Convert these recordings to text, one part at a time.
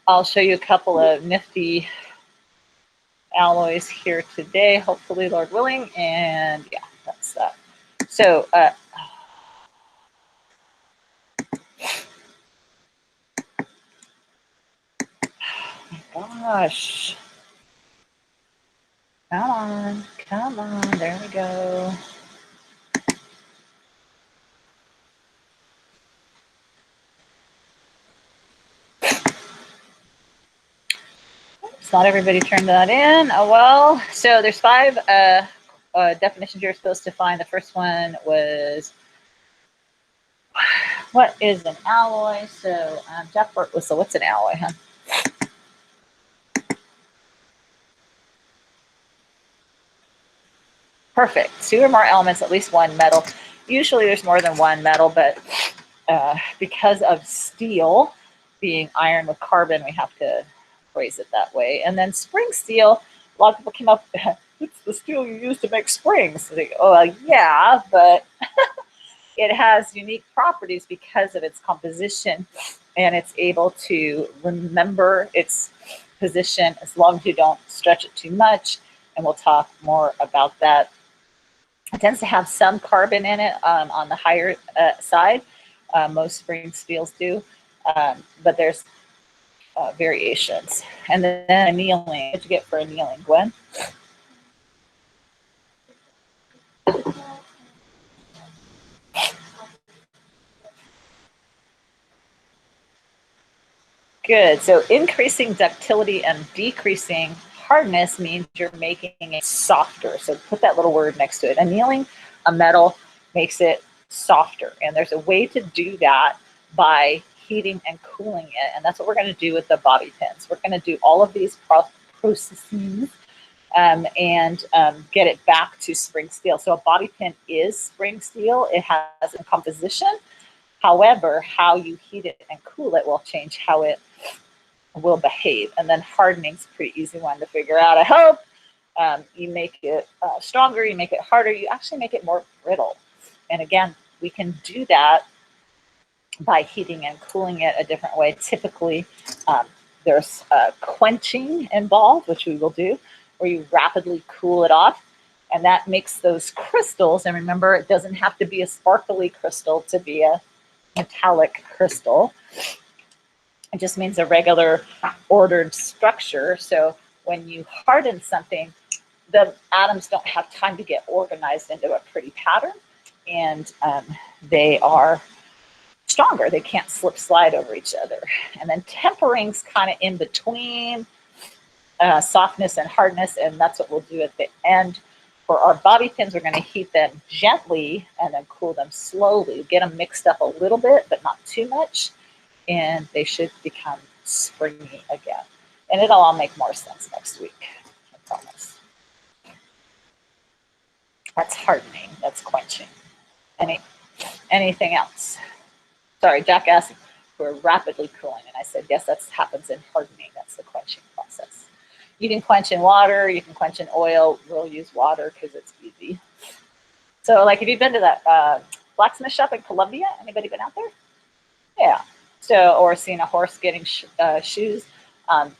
I'll show you a couple of nifty alloys here today, hopefully, Lord willing. And yeah, that's that. So, oh my gosh. Come on, there we go. Oops, not everybody turned that in. Oh well. So there's 5 definitions you're supposed to find. The first one was, what is an alloy? So Jeff Burt was, so what's an alloy, huh? Perfect. 2 or more elements, at least 1 metal. Usually there's more than 1 metal, but because of steel being iron with carbon, we have to phrase it that way. And then spring steel, a lot of people came up, it's the steel you use to make springs. So they, oh, yeah, but it has unique properties because of its composition, and it's able to remember its position as long as you don't stretch it too much. And we'll talk more about that. It tends to have some carbon in it on the higher side. Most spring steels do, but there's variations. And then annealing. What'd you get for annealing, Gwen? Good. So increasing ductility and decreasing hardness means you're making it softer. So put that little word next to it. Annealing a metal makes it softer. And there's a way to do that by heating and cooling it. And that's what we're going to do with the bobby pins. We're going to do all of these processes and get it back to spring steel. So a bobby pin is spring steel. It has a composition. However, how you heat it and cool it will change how it will behave. And then hardening's a pretty easy one to figure out, I hope. You make it stronger, you make it harder, you actually make it more brittle. And again, we can do that by heating and cooling it a different way. Typically, there's quenching involved, which we will do, where you rapidly cool it off. And that makes those crystals, and remember, it doesn't have to be a sparkly crystal to be a metallic crystal. It just means a regular ordered structure. So when you harden something, the atoms don't have time to get organized into a pretty pattern, and they are stronger. They can't slip slide over each other. And then tempering's kind of in between softness and hardness, and that's what we'll do at the end. For our bobby pins, we're going to heat them gently and then cool them slowly. Get them mixed up a little bit, but not too much, and they should become springy again. And it'll all make more sense next week, I promise. That's hardening. That's quenching. Anything else? Sorry, Jack asked, we're rapidly cooling, and I said, yes, that happens in hardening. That's the quenching process. You can quench in water, you can quench in oil. We'll use water because it's easy. So like if you've been to that blacksmith shop in Columbia, anybody been out there? Yeah. So, or seen a horse getting shoes,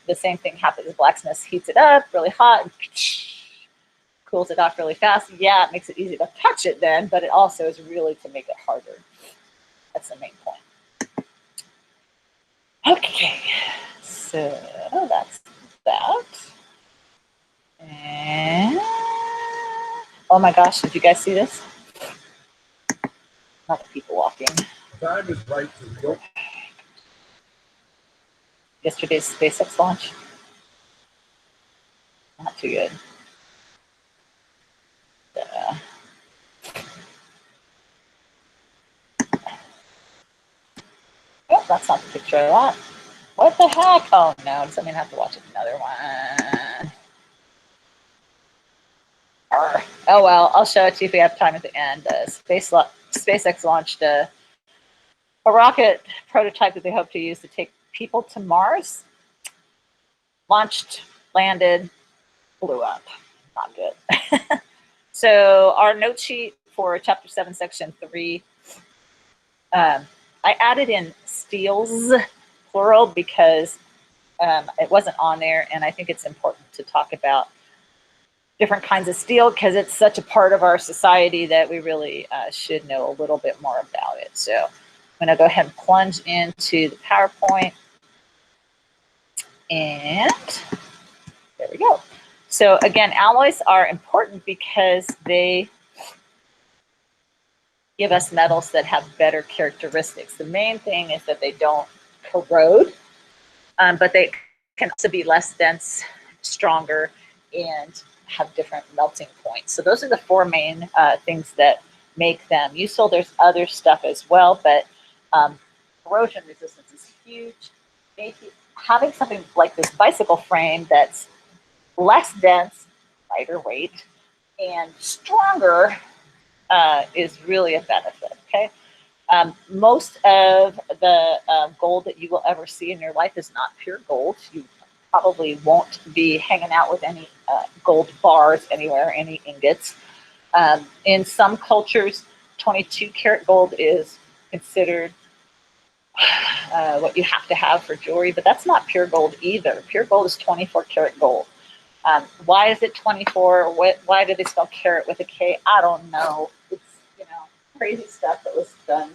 the same thing happens. The blacksmith heats it up really hot and cools it off really fast. Yeah, it makes it easy to touch it then, but it also is really to make it harder. That's the main point. Okay, so that's that. And oh my gosh, did you guys see this? Not the people walking. Time is right to go. Yesterday's SpaceX launch. Not too good. Oh, that's not the picture of that. What the heck? Oh no, does that mean I have to watch another one? Oh well, I'll show it to you if we have time at the end. SpaceX launched a rocket prototype that they hope to use to take people to Mars. Launched, landed, blew up. Not good. So our note sheet for chapter 7, section 3, I added in steels, plural, because it wasn't on there, and I think it's important to talk about different kinds of steel because it's such a part of our society that we really should know a little bit more about it. So I'm going to go ahead and plunge into the PowerPoint, and there we go. So again, alloys are important because they give us metals that have better characteristics. The main thing is that they don't corrode, but they can also be less dense, stronger, and have different melting points. So those are the four main things that make them useful. There's other stuff as well, but corrosion resistance is huge. Having something like this bicycle frame that's less dense, lighter weight, and stronger is really a benefit, okay? Most of the gold that you will ever see in your life is not pure gold. You probably won't be hanging out with any gold bars anywhere, any ingots. In some cultures, 22 karat gold is considered what you have to have for jewelry, but that's not pure gold either. Pure gold is 24 karat gold. Why is it 24? Why do they spell carat with a K? I don't know. It's, you know, crazy stuff that was done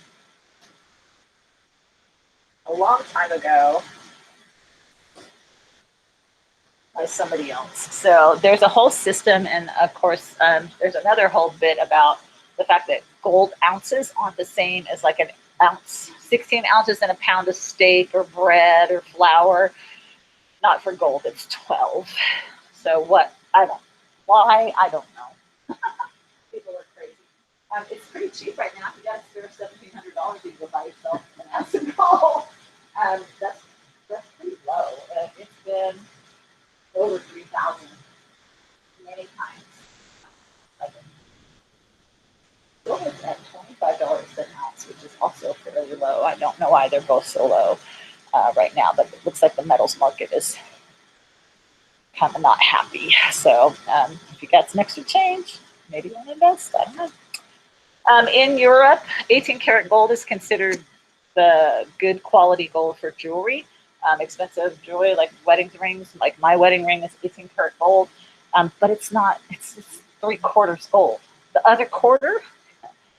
a long time ago by somebody else. So there's a whole system, and of course, there's another whole bit about the fact that gold ounces aren't the same as like an ounce, 16 ounces in a pound of steak or bread or flour. Not for gold, it's 12. So what? Why? I don't know. People are crazy. It's pretty cheap right now. If you got to spare $1,700, you can go buy yourself an ounce of gold. That's pretty low. It's been over 3,000 many times. Gold is at $25 an ounce, which is also fairly low. I don't know why they're both so low right now, but it looks like the metals market is kind of not happy. So if you got some extra change, maybe you want to invest. I don't know. In Europe, 18 karat gold is considered the good quality gold for jewelry. Expensive jewelry like wedding rings, like my wedding ring is 18 karat gold, but it's not, it's 3/4 gold. The other quarter,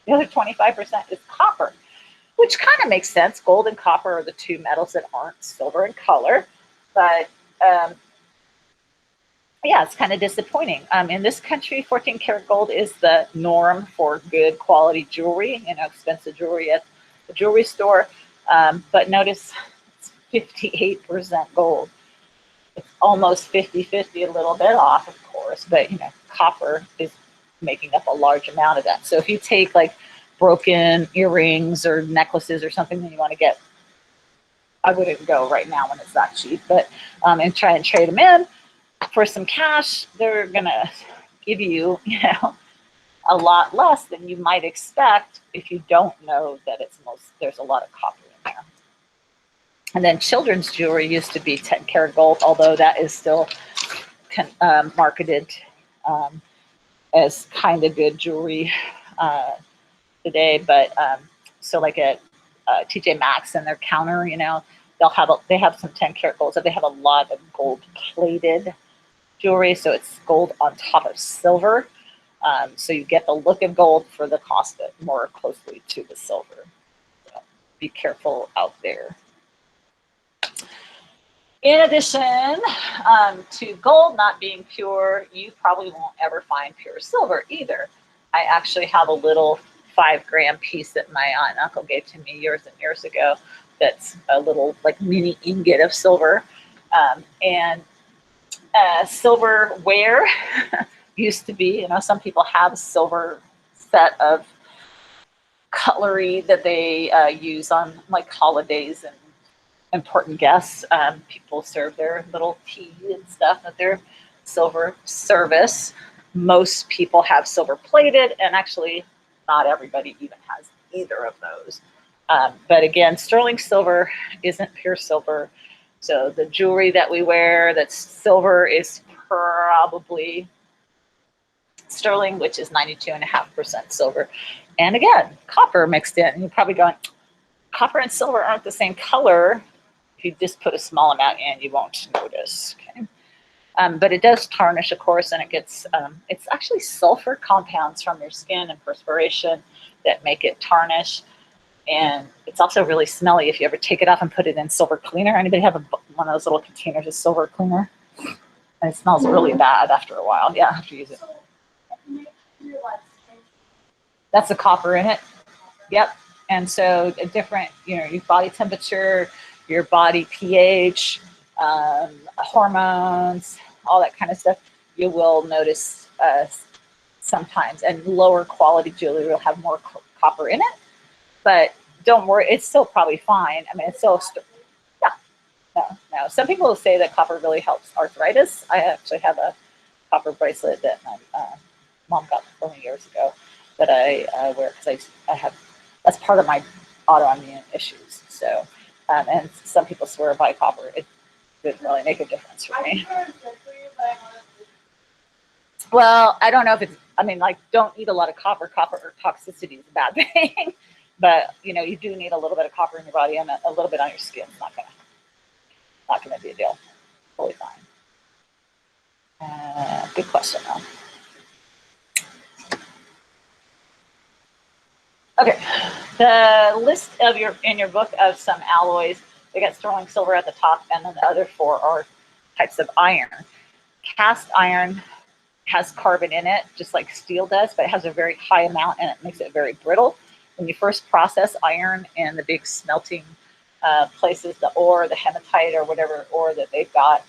the other 25% is copper, which kind of makes sense. Gold and copper are the two metals that aren't silver in color, but yeah, it's kind of disappointing. In this country, 14 karat gold is the norm for good quality jewelry, you know, expensive jewelry at the jewelry store. But notice it's 58% gold. It's almost 50-50, a little bit off, of course, but you know, copper is making up a large amount of that. So if you take like broken earrings or necklaces or something that you want to get, I wouldn't go right now when it's that cheap, but and try and trade them in for some cash, they're gonna give you, you know, a lot less than you might expect if you don't know that there's a lot of copper in there. And then children's jewelry used to be 10 karat gold, although that is still marketed as kind of good jewelry today. But so like at TJ Maxx and their counter, you know, they have some 10 karat gold, so they have a lot of gold plated jewelry, so it's gold on top of silver. So you get the look of gold for the cost of more closely to the silver. So be careful out there. In addition to gold not being pure, you probably won't ever find pure silver either. I actually have a little 5-gram piece that my aunt and uncle gave to me years and years ago. That's a little like mini ingot of silver. And silverware used to be, you know, some people have a silver set of cutlery that they use on like holidays and important guests. People serve their little tea and stuff at their silver service. Most people have silver plated, and actually not everybody even has either of those. But again, sterling silver isn't pure silver. So the jewelry that we wear that's silver is probably sterling, which is 92.5% silver. And again, copper mixed in. You're probably going, copper and silver aren't the same color. If you just put a small amount in, you won't notice. Okay. But it does tarnish, of course, and it gets, it's actually sulfur compounds from your skin and perspiration that make it tarnish. And it's also really smelly if you ever take it off and put it in silver cleaner. Anybody have one of those little containers of silver cleaner? And it smells really bad after a while. Yeah, I have to use it. That's the copper in it. Yep. And so a different, your body temperature, your body pH, hormones, all that kind of stuff, you will notice sometimes. And lower quality jewelry will have more copper in it. But don't worry, it's still probably fine. I mean, it's still, no. Some people will say that copper really helps arthritis. I actually have a copper bracelet that my mom got for me years ago that I wear because I have, that's part of my autoimmune issues. So, and some people swear by copper. It didn't really make a difference for me. Well, I don't know if it's, I mean, like, don't eat a lot of copper. Copper toxicity is a bad thing. But, you do need a little bit of copper in your body, and a little bit on your skin. It's not gonna be a deal. Totally fine. Good question, though. Okay, the list of in your book of some alloys, they got sterling silver at the top, and then the other 4 are types of iron. Cast iron has carbon in it, just like steel does, but it has a very high amount, and it makes it very brittle. When you first process iron in the big smelting places, the ore, the hematite, or whatever ore that they've got,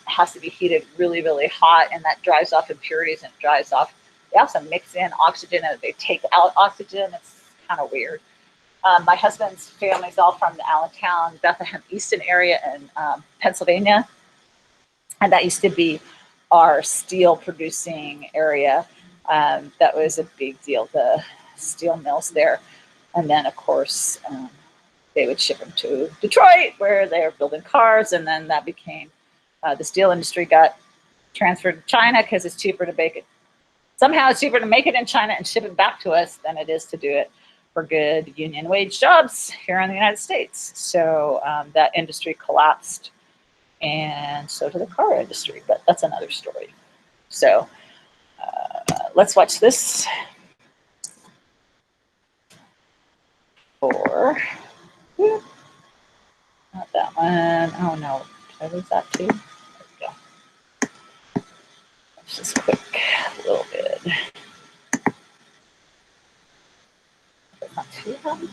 has to be heated really, really hot, and that drives off impurities, and it drives off. They also mix in oxygen, and they take out oxygen. It's kind of weird. My husband's family's all from the Allentown, Bethlehem, Easton area in Pennsylvania, and that used to be our steel producing area. That was a big deal, the steel mills there. And then, of course, they would ship them to Detroit, where they were building cars, and then that became, the steel industry got transferred to China because it's cheaper to bake it. Somehow it's cheaper to make it in China and ship it back to us than it is to do it for good union wage jobs here in the United States. So that industry collapsed, and so did the car industry, but that's another story. So let's watch this. Or, not that one. Oh no, did I lose that too? There we go. Let's just quick a little bit. That's not too hard.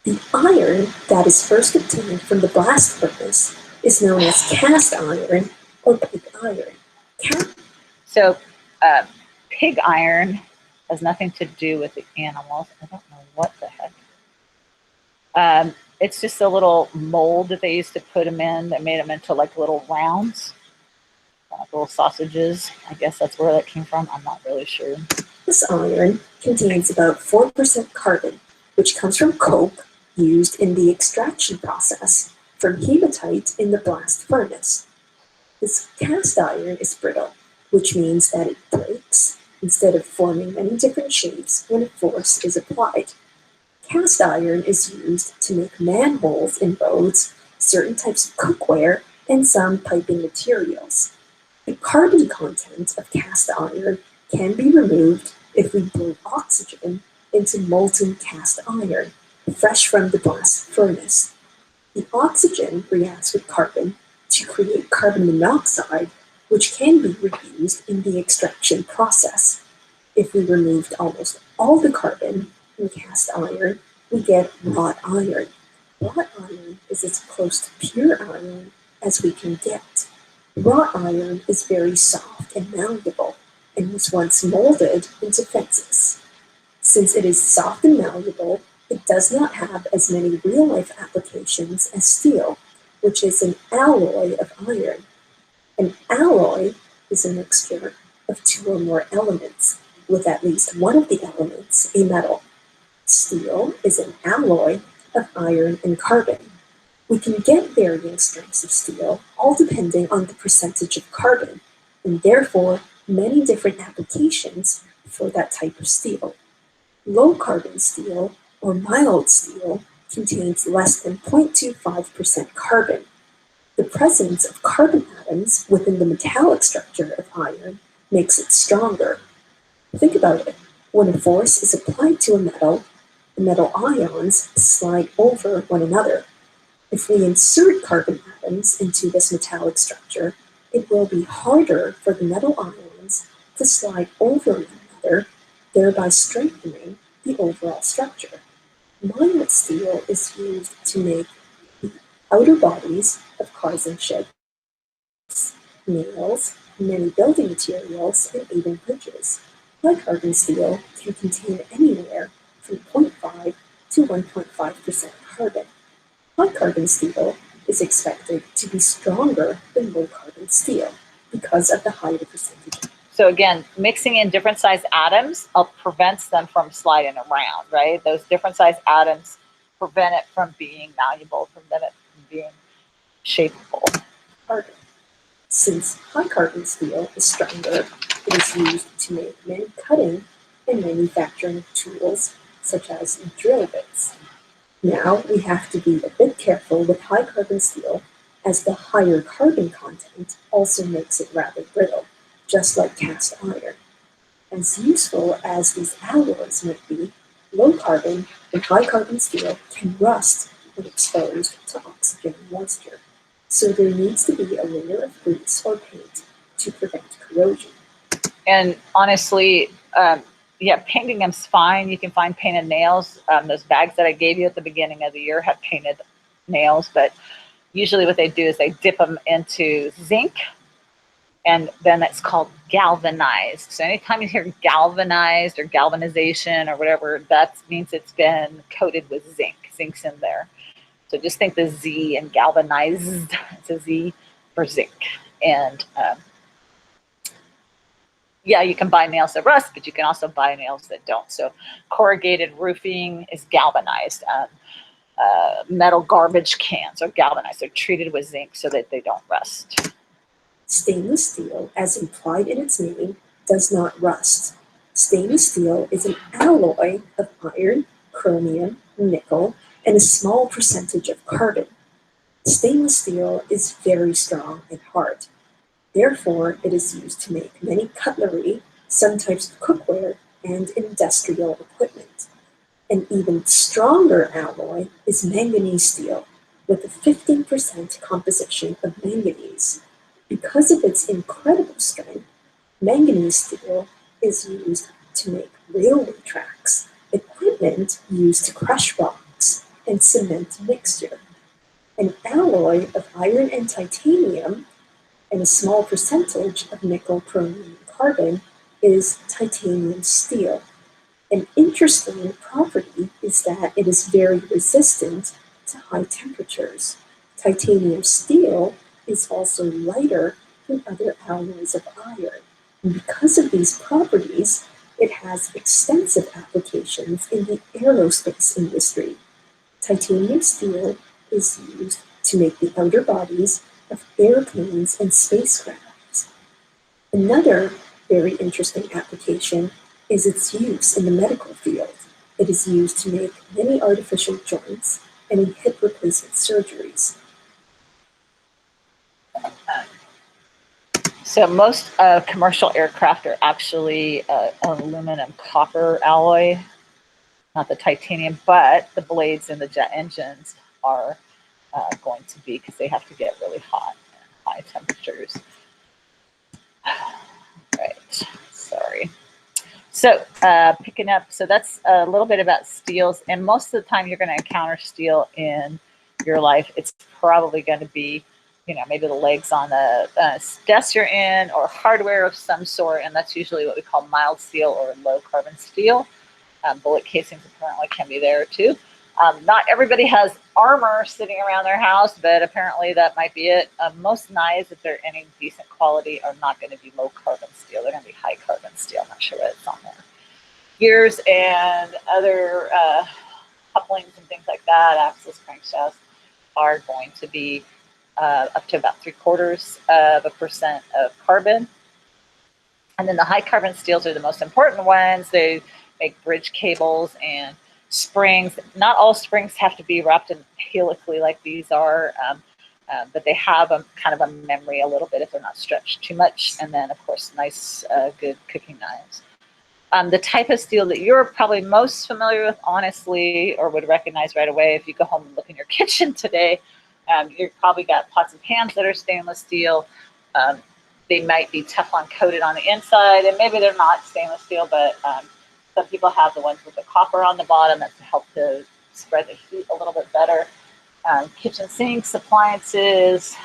The iron that is first obtained from the blast furnace is known as cast iron or pig iron. So, pig iron has nothing to do with the animals. I don't know what the heck. It's just a little mold that they used to put them in that made them into like little rounds, like little sausages. I guess that's where that came from. I'm not really sure. This iron contains about 4% carbon, which comes from coke used in the extraction process from hematite in the blast furnace. This cast iron is brittle, which means that it breaks instead of forming many different shapes when a force is applied. Cast iron is used to make manholes in roads, certain types of cookware, and some piping materials. The carbon content of cast iron can be removed if we blow oxygen into molten cast iron, fresh from the blast furnace. The oxygen reacts with carbon to create carbon monoxide, which can be reused in the extraction process. If we removed almost all the carbon in cast iron, we get wrought iron. Wrought iron is as close to pure iron as we can get. Wrought iron is very soft and malleable and was once molded into fences. Since it is soft and malleable, it does not have as many real-life applications as steel, which is an alloy of iron. An alloy is a mixture of 2 or more elements, with at least one of the elements a metal. Steel is an alloy of iron and carbon. We can get varying strengths of steel, all depending on the percentage of carbon, and therefore many different applications for that type of steel. Low carbon steel or mild steel contains less than 0.25% carbon. The presence of carbon atoms within the metallic structure of iron makes it stronger. Think about it. When a force is applied to a metal, the metal ions slide over one another. If we insert carbon atoms into this metallic structure, it will be harder for the metal ions to slide over one another, thereby strengthening the overall structure. Mild steel is used to make the outer bodies of cars and ships, nails, many building materials, and even bridges. High carbon steel can contain anywhere from 0.5 to 1.5% carbon. High carbon steel is expected to be stronger than low carbon steel because of the higher percentage. So again, mixing in different size atoms prevents them from sliding around, right? Those different size atoms prevent it from being malleable, prevent it from being shapeable. Carbon. Since high carbon steel is stronger, it is used to make many cutting and manufacturing tools, such as drill bits. Now we have to be a bit careful with high carbon steel, as the higher carbon content also makes it rather brittle, just like cast iron. As useful as these alloys might be, low carbon and high carbon steel can rust when exposed to oxygen and moisture. So there needs to be a layer of grease or paint to prevent corrosion. And honestly, yeah, painting them's fine. You can find painted nails. Those bags that I gave you at the beginning of the year have painted nails, but usually what they do is they dip them into zinc, and then it's called galvanized. So anytime you hear galvanized or galvanization or whatever, that means it's been coated with zinc. Zinc's in there. So just think the Z in galvanized, it's a Z for zinc. And yeah, you can buy nails that rust, but you can also buy nails that don't. So corrugated roofing is galvanized. Metal garbage cans are galvanized. They're treated with zinc so that they don't rust. Stainless steel, as implied in its name, does not rust. Stainless steel is an alloy of iron, chromium, nickel, and a small percentage of carbon. Stainless steel is very strong and hard. Therefore, it is used to make many cutlery, some types of cookware, and industrial equipment. An even stronger alloy is manganese steel, with a 15% composition of manganese. Because of its incredible strength, manganese steel is used to make railway tracks, equipment used to crush rocks, and cement mixture. An alloy of iron and titanium, and a small percentage of nickel, chromium, and carbon is titanium steel. An interesting property is that it is very resistant to high temperatures. Titanium steel is also lighter than other alloys of iron. And because of these properties, it has extensive applications in the aerospace industry. Titanium steel is used to make the outer bodies of airplanes and spacecraft. Another very interesting application is its use in the medical field. It is used to make many artificial joints and in hip replacement surgeries. So most commercial aircraft are actually aluminum copper alloy, not the titanium, but the blades in the jet engines are going to be, because they have to get really hot and high temperatures. Right, sorry. So picking up, so that's a little bit about steels, and most of the time you're going to encounter steel in your life. It's probably going to be, you know, maybe the legs on a desk you're in, or hardware of some sort, and that's usually what we call mild steel or low carbon steel. Bullet casings apparently can be there too. Not everybody has armor sitting around their house, but apparently that might be it. Most knives, if they're any decent quality, are not going to be low carbon steel. They're going to be high carbon steel. I'm not sure what it's on there. Gears and other couplings and things like that, axles, crankshafts, are going to be up to about 0.75% of carbon. And then the high carbon steels are the most important ones. They make bridge cables and springs. Not all springs have to be wrapped in helically like these are, but they have a kind of a memory a little bit if they're not stretched too much. And then, of course, nice, good cooking knives. The type of steel that you're probably most familiar with, honestly, or would recognize right away if you go home and look in your kitchen today, you've probably got pots and pans that are stainless steel. They might be Teflon coated on the inside, and maybe they're not stainless steel, but some people have the ones with the copper on the bottom that help to spread the heat a little bit better. Kitchen sinks, appliances,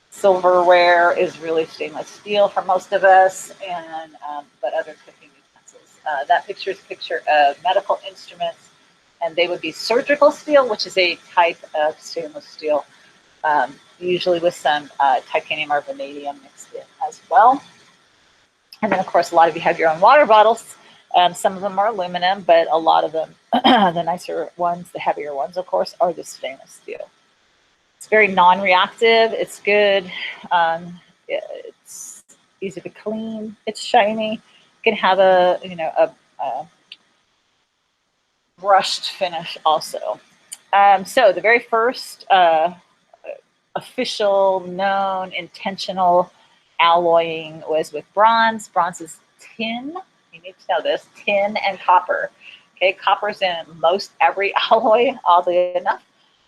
silverware is really stainless steel for most of us, and but other cooking utensils. That picture is a picture of medical instruments, and they would be surgical steel, which is a type of stainless steel, usually with some titanium or vanadium mixed in as well. And then, of course, a lot of you have your own water bottles. Some of them are aluminum, but a lot of them, the nicer ones, the heavier ones, of course, are the stainless steel. It's very non-reactive. It's good. It's easy to clean. It's shiny. You can have a brushed finish also. So the very first official, known, intentional alloying was with bronze. Bronze is tin. You need to know this: tin and copper. Okay, copper's in most every alloy, oddly enough,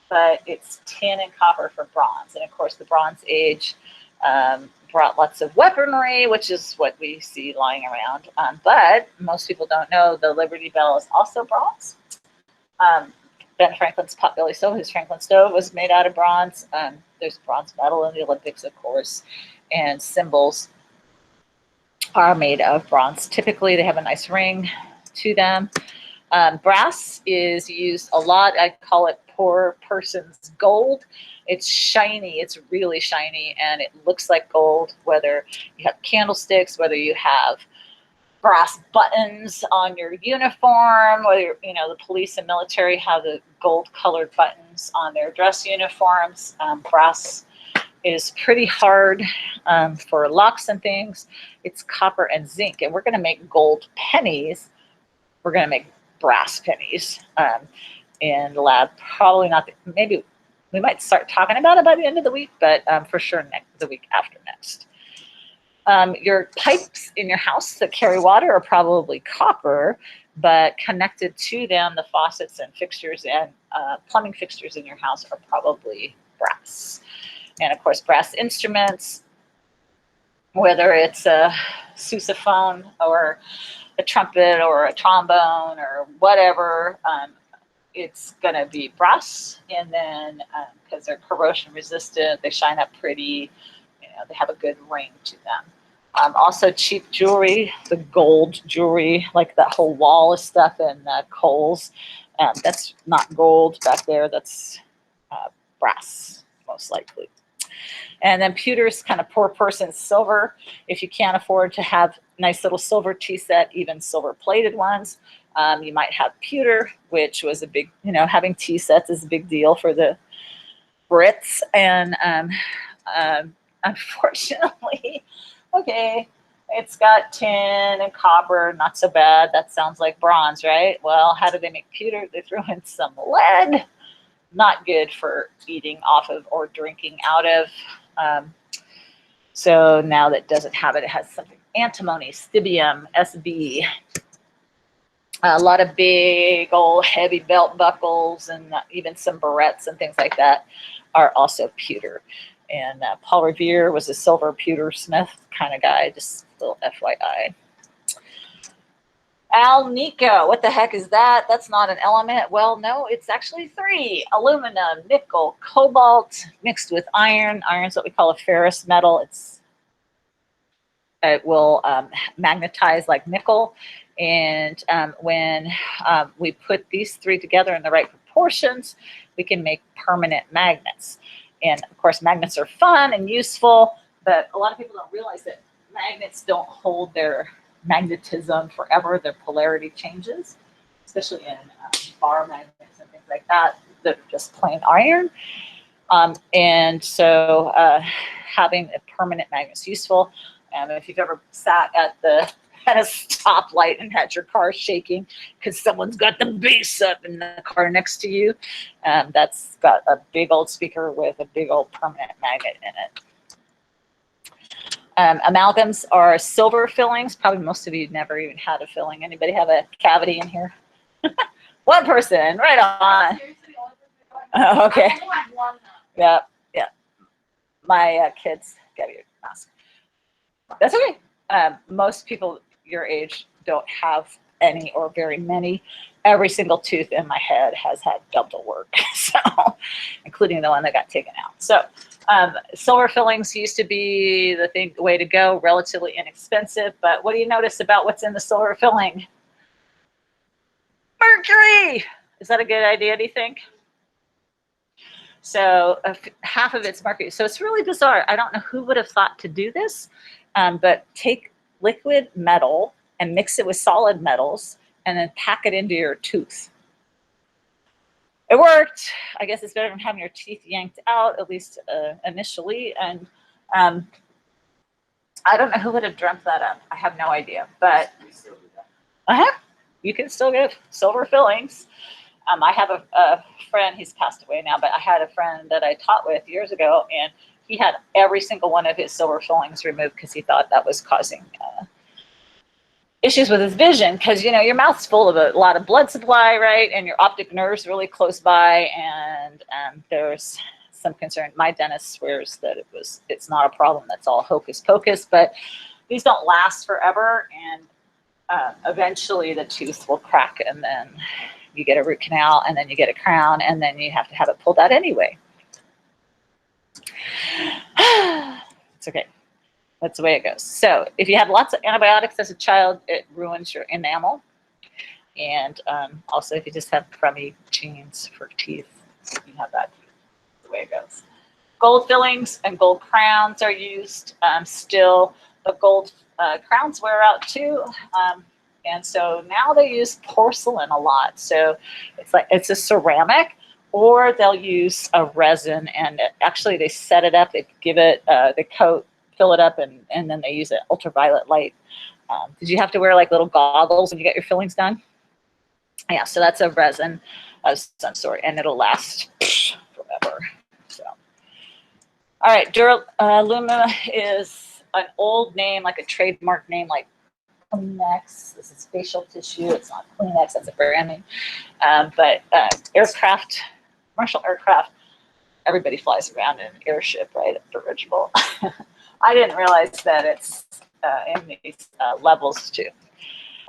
but it's tin and copper for bronze. And of course, the Bronze Age brought lots of weaponry, which is what we see lying around. But most people don't know the Liberty Bell is also bronze. Ben Franklin's potbelly stove, his Franklin stove, was made out of bronze. There's bronze medal in the Olympics, of course, and symbols are made of bronze. Typically, they have a nice ring to them. Brass is used a lot. I call it poor person's gold. It's shiny. It's really shiny, and it looks like gold, whether you have candlesticks, whether you have brass buttons on your uniform, whether the police and military have the gold-colored buttons on their dress uniforms. Brass is pretty hard for locks and things. It's copper and zinc, and we're going to make gold pennies. We're going to make brass pennies in the lab. Probably not. Maybe we might start talking about it by the end of the week, but for sure the week after next. Your pipes in your house that carry water are probably copper, but connected to them, the faucets and fixtures and plumbing fixtures in your house are probably brass. And of course, brass instruments, whether it's a sousaphone or a trumpet or a trombone or whatever, it's going to be brass. And then because they're corrosion resistant, they shine up pretty, they have a good ring to them. Also cheap jewelry, the gold jewelry, like that whole wall of stuff in Kohl's. That's not gold back there, that's brass, most likely. And then pewter is kind of poor person's silver. If you can't afford to have nice little silver tea set, even silver plated ones, you might have pewter, which was a big, having tea sets is a big deal for the Brits. And unfortunately, okay, it's got tin and copper, not so bad. That sounds like bronze, right? Well, how do they make pewter? They throw in some lead. Not good for eating off of or drinking out of. So now that doesn't have it, it has something. Antimony, stibium, SB. A lot of big old heavy belt buckles and even some barrettes and things like that are also pewter. And Paul Revere was a silver pewter smith kind of guy, just a little FYI. Alnico, what the heck is that? That's not an element. Well, no, it's actually three: aluminum, nickel, cobalt mixed with iron. Iron is what we call a ferrous metal. It will magnetize like nickel. And when we put these three together in the right proportions, we can make permanent magnets. And of course, magnets are fun and useful, but a lot of people don't realize that magnets don't hold their magnetism forever. Their polarity changes, especially in bar magnets and things like that that are just plain iron. And so having a permanent magnet is useful. And if you've ever sat at the at a stoplight and had your car shaking because someone's got the bass up in the car next to you. That's got a big old speaker with a big old permanent magnet in it. Amalgams are silver fillings. Probably most of you never even had a filling. Anybody have a cavity in here? One person, right on. Okay. Yeah, yeah. My kids get your mask. That's okay. Most people your age don't have any or very many. Every single tooth in my head has had dental work, so including the one that got taken out. So silver fillings used to be the way to go, relatively inexpensive. But what do you notice about what's in the silver filling? Mercury. Is that a good idea, do you think? So half of it's mercury. So it's really bizarre. I don't know who would have thought to do this, but take liquid metal and mix it with solid metals and then pack it into your tooth. It worked. I guess it's better than having your teeth yanked out, at least initially. And I don't know who would have dreamt that up. I have no idea. But you can still get silver fillings. I have a friend, he's passed away now, but I had a friend that I taught with years ago, and he had every single one of his silver fillings removed because he thought that was causing issues with his vision, because, you know, your mouth's full of a lot of blood supply, right? And your optic nerve's really close by, and there's some concern. My dentist swears that it's not a problem. That's all hocus pocus, but these don't last forever, and eventually the tooth will crack, and then you get a root canal, and then you get a crown, and then you have to have it pulled out anyway. It's okay. That's the way it goes. So if you had lots of antibiotics as a child, it ruins your enamel. And also, if you just have crummy genes for teeth, you have that too. That's the way it goes. Gold fillings and gold crowns are used still. The gold crowns wear out too. And so now they use porcelain a lot. So it's a ceramic, or they'll use a resin, and actually they set it up, they give it the coat, fill it up, and then they use it ultraviolet light. Did you have to wear like little goggles when you get your fillings done? Yeah, so that's a resin of some sort, and it'll last forever. So, all right, Duraluma is an old name, like a trademark name, like Kleenex. This is facial tissue. It's not Kleenex. That's a brand name. But aircraft, commercial aircraft, everybody flies around in an airship, right? At dirigible. I didn't realize that it's in these levels too.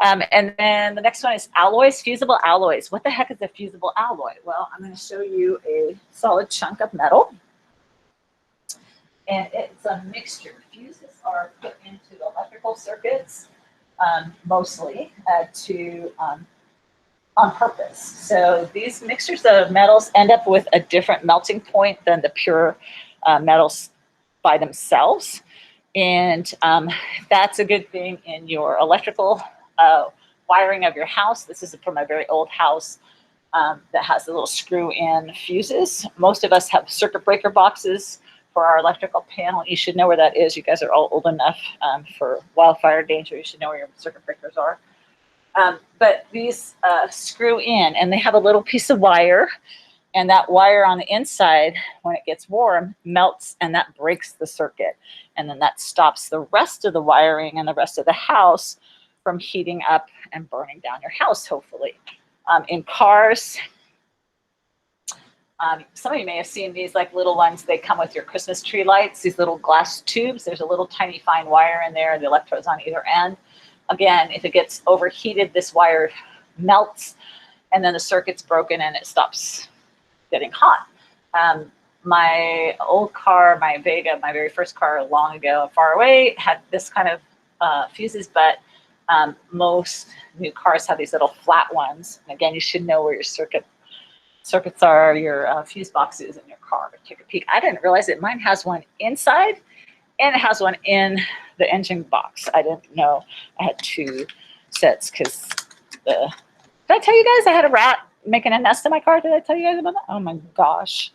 And then the next one is alloys, fusible alloys. What the heck is a fusible alloy? Well, I'm going to show you a solid chunk of metal. And it's a mixture. Fuses are put into electrical circuits mostly on purpose. So these mixtures of metals end up with a different melting point than the pure metals by themselves. And that's a good thing in your electrical wiring of your house. This is from a very old house that has the little screw-in fuses. Most of us have circuit breaker boxes for our electrical panel. You should know where that is. You guys are all old enough for wildfire danger. You should know where your circuit breakers are. But these screw in, and they have a little piece of wire, and that wire on the inside, when it gets warm, melts, and that breaks the circuit. And then that stops the rest of the wiring and the rest of the house from heating up and burning down your house, hopefully. In cars, some of you may have seen these like little ones. They come with your Christmas tree lights, these little glass tubes. There's a little tiny fine wire in there, the electrodes on either end. Again, if it gets overheated, this wire melts, and then the circuit's broken and it stops getting hot. My old car, my Vega, my very first car long ago, far away, had this kind of fuses, but most new cars have these little flat ones. And again, you should know where your circuits are, your fuse boxes in your car. Take a peek. I didn't realize it. Mine has one inside, and it has one in the engine box. I didn't know I had two sets because did I tell you guys I had a rat making a nest in my car? Did I tell you guys about that? Oh my gosh.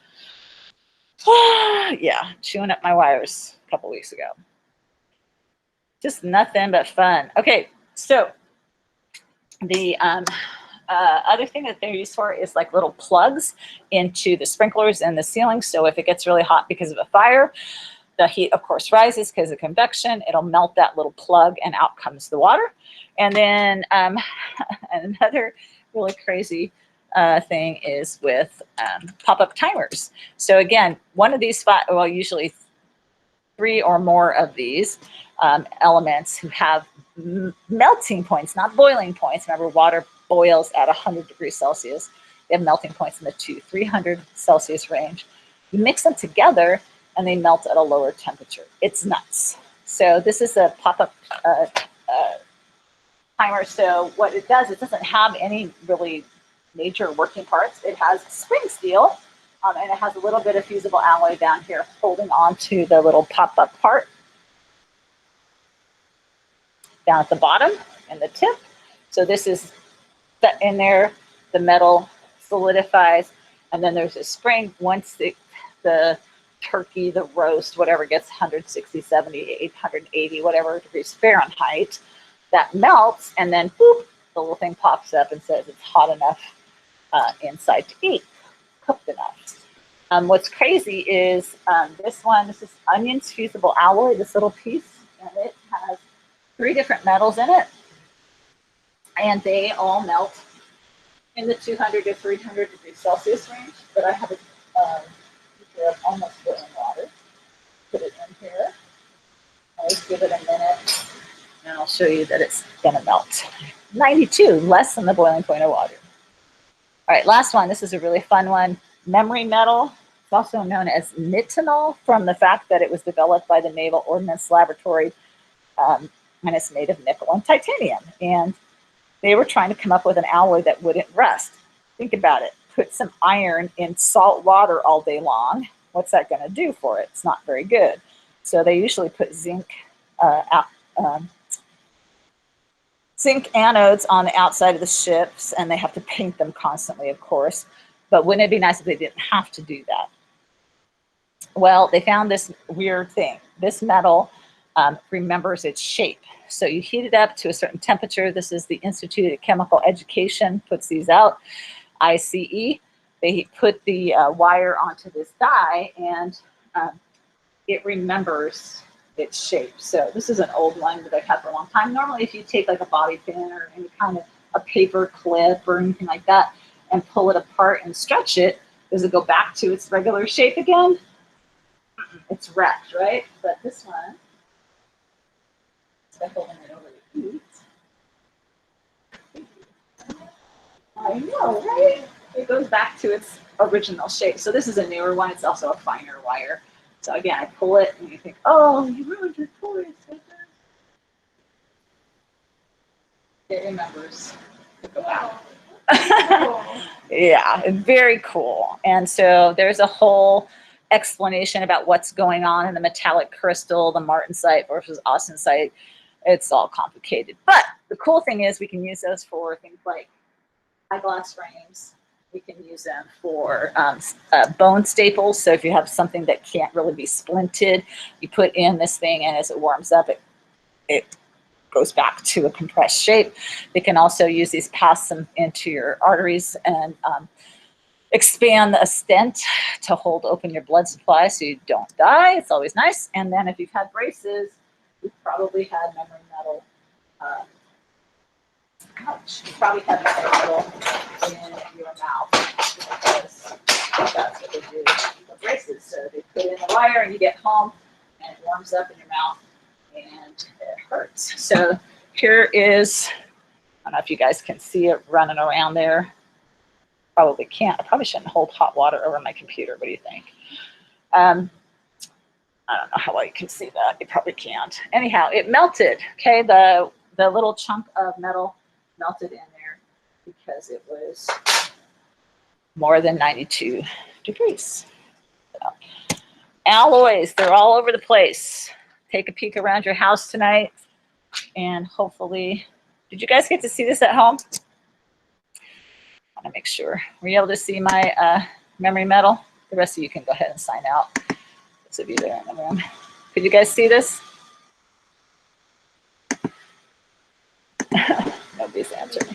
Yeah, chewing up my wires a couple weeks ago. Just nothing but fun. Okay, So the other thing that they're used for is like little plugs into the sprinklers and the ceiling. So if it gets really hot because of a fire, the heat, of course, rises because of convection. It'll melt that little plug and out comes the water. And then another really crazy thing is with pop-up timers. So again, one of these, well, usually 3 or more of these elements who have melting points, not boiling points. Remember, water boils at 100 degrees Celsius. They have melting points in the 200-300 Celsius range. You mix them together and they melt at a lower temperature. It's nuts. So this is a pop-up timer. So what it does, it doesn't have any really major working parts. It has spring steel, and it has a little bit of fusible alloy down here holding on to the little pop-up part down at the bottom and the tip. So this is in there, the metal solidifies, and then there's a spring. Once the turkey, the roast, whatever gets 160, 70, 880, whatever degrees Fahrenheit, that melts, and then boop, the little thing pops up and says it's hot enough inside to eat, cooked enough. What's crazy is this is onions fusible alloy, this little piece, and it has 3 different metals in it, and they all melt in the 200 to 300 degrees Celsius range. But I have a of almost boiling water. Put it in here. Let's give it a minute, and I'll show you that it's going to melt. 92, less than the boiling point of water. All right, last one. This is a really fun one. Memory metal. It's also known as nitinol from the fact that it was developed by the Naval Ordnance Laboratory, and it's made of nickel and titanium. And they were trying to come up with an alloy that wouldn't rust. Think about it. Put some iron in salt water all day long. What's that going to do for it? It's not very good. So they usually put zinc anodes on the outside of the ships, and they have to paint them constantly, of course. But wouldn't it be nice if they didn't have to do that? Well, they found this weird thing. This metal remembers its shape. So you heat it up to a certain temperature. This is the Institute of Chemical Education, puts these out. ICE, they put the wire onto this die, and it remembers its shape. So this is an old one that I've had for a long time. Normally, if you take like a bobby pin or any kind of a paper clip or anything like that and pull it apart and stretch it, does it go back to its regular shape again? It's wrecked, right? But this one, by holding it over the heat, I know, right? It goes back to its original shape. So this is a newer one. It's also a finer wire. So again, I pull it and you think, oh, you ruined your toys. It remembers to go out. Yeah, very cool. And so there's a whole explanation about what's going on in the metallic crystal, the martensite versus austenite. It's all complicated. But the cool thing is we can use those for things like eyeglass frames. We can use them for bone staples. So if you have something that can't really be splinted, you put in this thing, and as it warms up, it goes back to a compressed shape. They can also use these, pass them into your arteries, and expand a stent to hold open your blood supply so you don't die. It's always nice. And then if you've had braces, you've probably had memory metal. Ouch. You probably had memory metal in your mouth, because that's what they do with braces. So they put in the wire and you get home and it warms up in your mouth and it hurts. So here is, I don't know if you guys can see it running around there. Probably can't. I probably shouldn't hold hot water over my computer. What do you think? I don't know how well you can see that. You probably can't. Anyhow, it melted. Okay, the little chunk of metal melted in there because it was more than 92 degrees. So, alloys, they're all over the place. Take a peek around your house tonight, and hopefully, did you guys get to see this at home? I want to make sure. Were you able to see my memory metal? The rest of you can go ahead and sign out. Those of you there in the room. Could you guys see this? Please answer me.